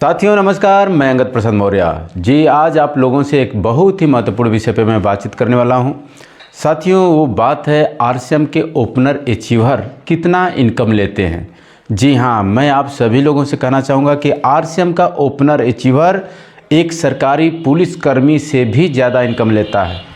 साथियों नमस्कार, मैं अंगद प्रसाद मौर्य जी। आज आप लोगों से एक बहुत ही महत्वपूर्ण विषय पे मैं बातचीत करने वाला हूं। साथियों वो बात है आरसीएम के ओपनर अचीवर कितना इनकम लेते हैं। जी हां, मैं आप सभी लोगों से कहना चाहूँगा कि आरसीएम का ओपनर अचीवर एक सरकारी पुलिसकर्मी से भी ज़्यादा इनकम लेता है।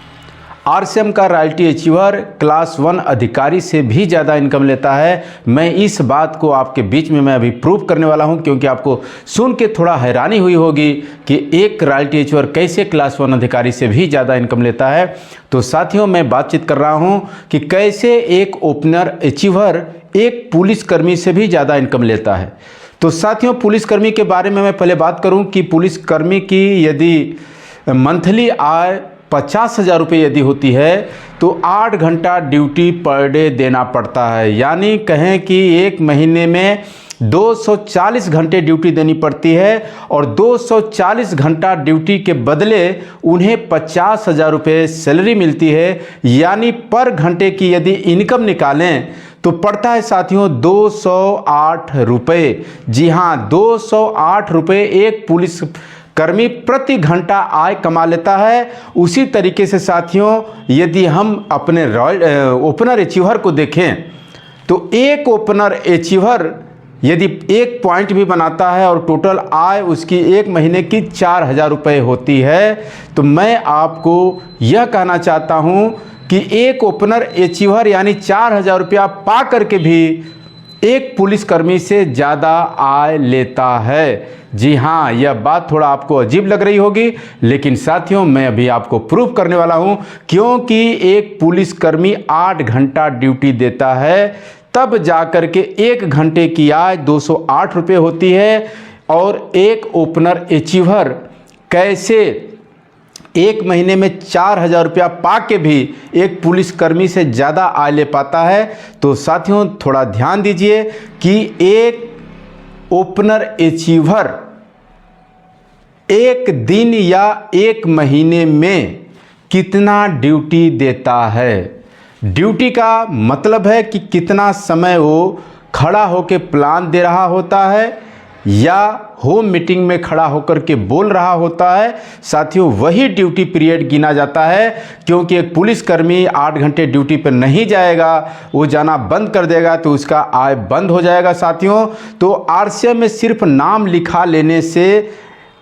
आरसीएम का रॉयल्टी अचीवर क्लास 1 अधिकारी से भी ज़्यादा इनकम लेता है। मैं इस बात को आपके बीच में मैं अभी प्रूव करने वाला हूं, क्योंकि आपको सुन के थोड़ा हैरानी हुई होगी कि एक रॉयल्टी अचीवर कैसे क्लास 1 अधिकारी से भी ज़्यादा इनकम लेता है। तो साथियों मैं बातचीत कर रहा हूं कि कैसे एक ओपनर अचीवर एक पुलिसकर्मी से भी ज़्यादा इनकम लेता है। तो साथियों पुलिसकर्मी के बारे में मैं पहले बात करूँ कि पुलिसकर्मी की यदि मंथली आय 50,000 रुपये यदि होती है तो 8 घंटा ड्यूटी पर डे देना पड़ता है। यानी कहें कि एक महीने में 240 घंटे ड्यूटी देनी पड़ती है और 240 घंटा ड्यूटी के बदले उन्हें 50,000 रुपये सैलरी मिलती है। यानी पर घंटे की यदि इनकम निकालें तो पड़ता है साथियों 208 रुपये। जी हाँ, 208 रुपये एक पुलिस कर्मी प्रति घंटा आय कमा लेता है। उसी तरीके से साथियों यदि हम अपने ओपनर अचीवर को देखें तो एक ओपनर अचीवर यदि एक पॉइंट भी बनाता है और टोटल आय उसकी एक महीने की 4,000 रुपये होती है, तो मैं आपको यह कहना चाहता हूं कि एक ओपनर अचीवर यानी 4,000 रुपया पा करके भी एक पुलिसकर्मी से ज़्यादा आय लेता है। जी हाँ, यह बात थोड़ा आपको अजीब लग रही होगी, लेकिन साथियों मैं अभी आपको प्रूव करने वाला हूं, क्योंकि एक पुलिसकर्मी 8 घंटा ड्यूटी देता है तब जाकर के एक घंटे की आय 208 रुपये होती है। और एक ओपनर अचीवर कैसे एक महीने में 4,000 रुपया पा के भी एक पुलिसकर्मी से ज़्यादा आय ले पाता है। तो साथियों थोड़ा ध्यान दीजिए कि एक ओपनर अचीवर एक दिन या एक महीने में कितना ड्यूटी देता है। ड्यूटी का मतलब है कि कितना समय वो खड़ा होकर प्लान दे रहा होता है या होम मीटिंग में खड़ा होकर के बोल रहा होता है। साथियों वही ड्यूटी पीरियड गिना जाता है, क्योंकि एक पुलिसकर्मी 8 घंटे ड्यूटी पर नहीं जाएगा, वो जाना बंद कर देगा तो उसका आय बंद हो जाएगा। साथियों तो आरसीएम में सिर्फ नाम लिखा लेने से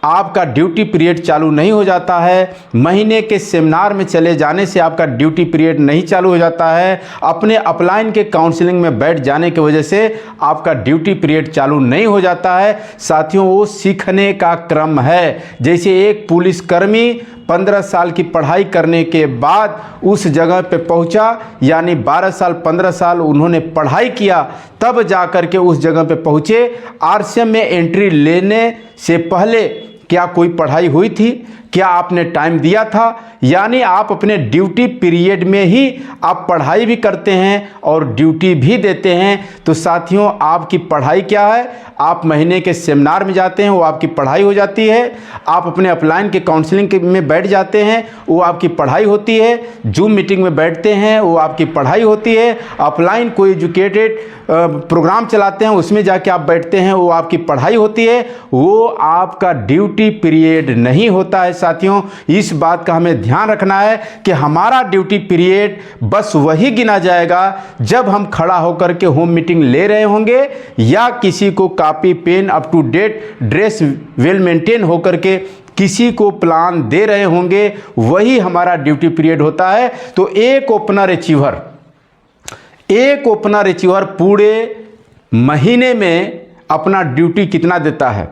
आपका ड्यूटी पीरियड चालू नहीं हो जाता है। महीने के सेमिनार में चले जाने से आपका ड्यूटी पीरियड नहीं चालू हो जाता है। अपने अपलाइन के काउंसलिंग में बैठ जाने की वजह से आपका ड्यूटी पीरियड चालू नहीं हो जाता है। साथियों वो सीखने का क्रम है। जैसे एक पुलिसकर्मी 15 साल की पढ़ाई करने के बाद उस जगह पे पहुंचा, यानी 12 साल 15 साल उन्होंने पढ़ाई किया तब जाकर के उस जगह पे पहुंचे। आरसीएम में एंट्री लेने से पहले क्या कोई पढ़ाई हुई थी? क्या आपने टाइम दिया था? यानी आप अपने ड्यूटी पीरियड में ही आप पढ़ाई भी करते हैं और ड्यूटी भी देते हैं। तो साथियों आपकी पढ़ाई क्या है? आप महीने के सेमिनार में जाते हैं, वो आपकी पढ़ाई हो जाती है। आप अपने अपलाइन के काउंसलिंग में बैठ जाते हैं, वो आपकी पढ़ाई होती है। जूम मीटिंग में बैठते हैं, वो आपकी पढ़ाई होती है। अपलाइन कोई एजुकेटेड प्रोग्राम चलाते हैं, उसमें जाके आप बैठते हैं, वो आपकी पढ़ाई होती है। वो आपका ड्यूटी पीरियड नहीं होता है। साथियों इस बात का हमें ध्यान रखना है कि हमारा ड्यूटी पीरियड बस वही गिना जाएगा जब हम खड़ा होकर के होम मीटिंग ले रहे होंगे या किसी को copy pen up to date dress well maintain होकर के किसी को प्लान दे रहे होंगे, वही हमारा ड्यूटी पीरियड होता है। तो एक ओपनर अचीवर पूरे महीने में अपना ड्यूटी कितना देता है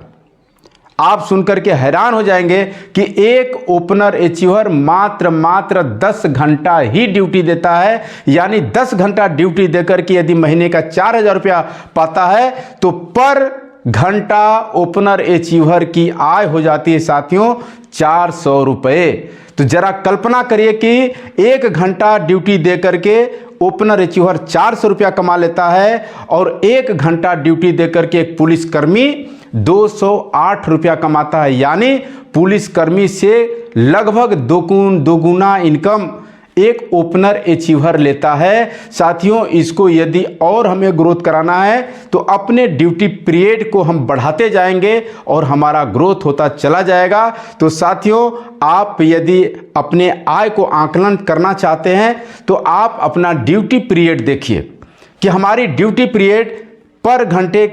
आप सुनकर के हैरान हो जाएंगे कि एक ओपनर अचीवर मात्र 10 घंटा ही ड्यूटी देता है। यानी 10 घंटा ड्यूटी देकर के यदि महीने का 4,000 रुपया पाता है तो पर घंटा ओपनर अचीवर की आय हो जाती है साथियों 400 रुपये। तो जरा कल्पना करिए कि 1 घंटा ड्यूटी दे करके ओपनर अचीवर 400 रुपया कमा लेता है और 1 घंटा ड्यूटी दे करके एक पुलिसकर्मी 208 रुपया कमाता है। यानी पुलिसकर्मी से लगभग दोगुना इनकम एक ओपनर अचीवर लेता है। साथियों, इसको यदि और हमें ग्रोथ कराना है तो अपने ड्यूटी पीरियड को हम बढ़ाते जाएंगे और हमारा ग्रोथ होता चला जाएगा। तो साथियों, आप यदि अपने आय को आकलन करना चाहते हैं तो आप अपना ड्यूटी पीरियड देखिए कि हमारी ड्यूटी पीरियड पर घंटे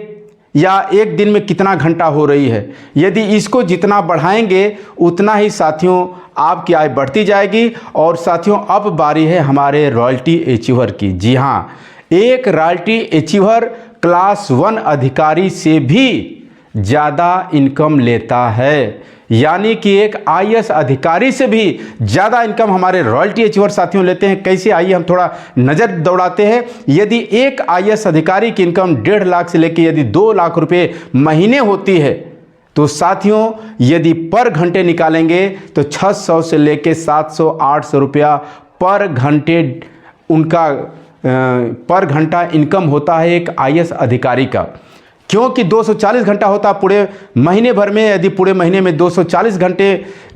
या एक दिन में कितना घंटा हो रही है। यदि इसको जितना बढ़ाएंगे उतना ही साथियों आपकी आय बढ़ती जाएगी। और साथियों, अब बारी है हमारे रॉयल्टी अचीवर की। जी हाँ, एक रॉयल्टी अचीवर क्लास 1 अधिकारी से भी ज़्यादा इनकम लेता है, यानी कि एक आईएएस अधिकारी से भी ज़्यादा इनकम हमारे रॉयल्टी अचीवर साथियों लेते हैं। कैसे, आइए हम थोड़ा नज़र दौड़ाते हैं। यदि एक आईएएस अधिकारी की इनकम 1.5 लाख से लेकर यदि 2 लाख रुपए महीने होती है तो साथियों यदि पर घंटे निकालेंगे तो 600 से लेकर 700-800 रुपया पर घंटे उनका पर घंटा इनकम होता है एक आईएएस अधिकारी का। क्योंकि 240 घंटा होता पूरे महीने भर में। यदि पूरे महीने में 240 घंटे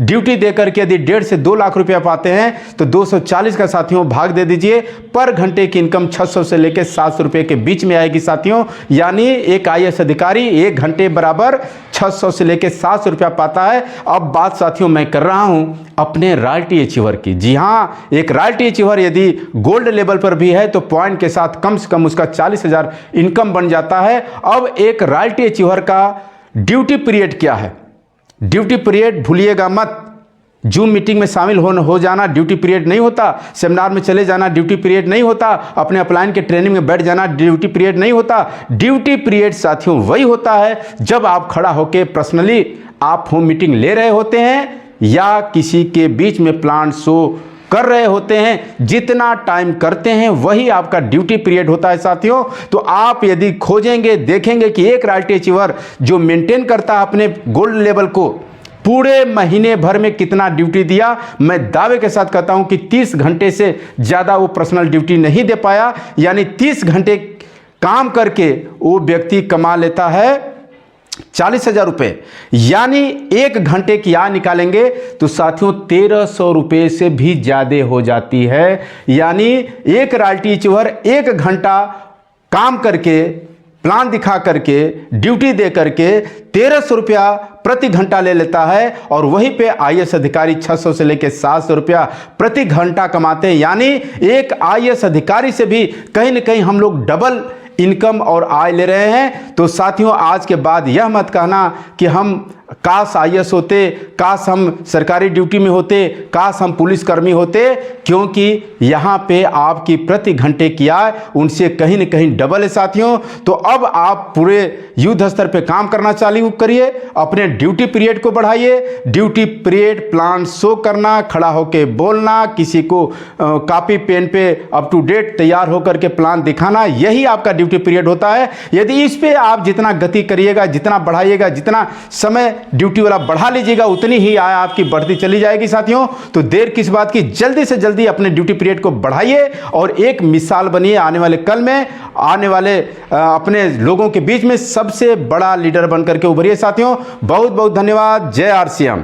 ड्यूटी देकर के यदि 1.5 से 2 लाख रुपया पाते हैं तो 240 का साथियों भाग दे दीजिए। पर घंटे की इनकम 600 से लेकर 700 रुपये के बीच में आएगी साथियों। यानी एक आईएएस अधिकारी 1 घंटे बराबर 600 से लेकर 700 रुपया पाता है। अब बात साथियों मैं कर रहा हूं अपने रॉयल्टी अचीवर की। जी हाँ, एक रॉयल्टी अचीवर यदि गोल्ड लेवल पर भी है तो पॉइंट के साथ कम से कम उसका 40,000 इनकम बन जाता है। अब एक रॉयल्टी अचीवर का ड्यूटी पीरियड क्या है? ड्यूटी पीरियड भूलिएगा मत। जूम मीटिंग में शामिल हो जाना ड्यूटी पीरियड नहीं होता, सेमिनार में चले जाना ड्यूटी पीरियड नहीं होता, अपने अपलाइन के ट्रेनिंग में बैठ जाना ड्यूटी पीरियड नहीं होता। ड्यूटी पीरियड साथियों वही होता है जब आप खड़ा होकर पर्सनली आप होम मीटिंग ले रहे होते हैं या किसी के बीच में प्लान शो कर रहे होते हैं। जितना टाइम करते हैं वही आपका ड्यूटी पीरियड होता है साथियों। तो आप यदि खोजेंगे देखेंगे कि एक रॉयल्टी अचीवर जो मेंटेन करता है अपने गोल्ड लेवल को पूरे महीने भर में कितना ड्यूटी दिया, मैं दावे के साथ कहता हूं कि 30 घंटे से ज़्यादा वो पर्सनल ड्यूटी नहीं दे पाया। यानी 30 घंटे काम करके वो व्यक्ति कमा लेता है 40,000 रुपये। यानी 1 घंटे की आय निकालेंगे तो साथियों 1,300 रुपये से भी ज़्यादा हो जाती है। यानी एक रॉयल्टी अचीवर 1 घंटा काम करके प्लान दिखा करके ड्यूटी दे करके 1,300 रुपया प्रति घंटा ले लेता है। और वहीं पे आईएएस अधिकारी 600 से लेकर 700 रुपया प्रति घंटा कमाते हैं। यानी एक आईएएस अधिकारी से भी कहीं ना कहीं हम लोग डबल इनकम और आय ले रहे हैं। तो साथियों, आज के बाद यह मत कहना कि हम काश आईएएस होते, काश हम सरकारी ड्यूटी में होते, काश हम पुलिसकर्मी होते, क्योंकि यहाँ पे आपकी प्रति घंटे की आय उनसे कहीं न कहीं डबल है साथियों। तो अब आप पूरे युद्ध स्तर पे काम करना चालू करिए, अपने ड्यूटी पीरियड को बढ़ाइए। ड्यूटी पीरियड प्लान शो करना, खड़ा होकर बोलना, किसी को कॉपी पेन पे अप टू डेट तैयार होकर के प्लान दिखाना, यही आपका ड्यूटी पीरियड होता है। यदि इस पे आप जितना गति करिएगा, जितना बढ़ाइएगा, जितना समय ड्यूटी वाला बढ़ा लीजिएगा, उतनी ही आय आपकी बढ़ती चली जाएगी साथियों। तो देर किस बात की, जल्दी से जल्दी अपने ड्यूटी पीरियड को बढ़ाइए और एक मिसाल बनिए आने वाले कल में, आने वाले अपने लोगों के बीच में सबसे बड़ा लीडर बनकर के उभरिए साथियों। बहुत बहुत धन्यवाद। जय आरसीएम।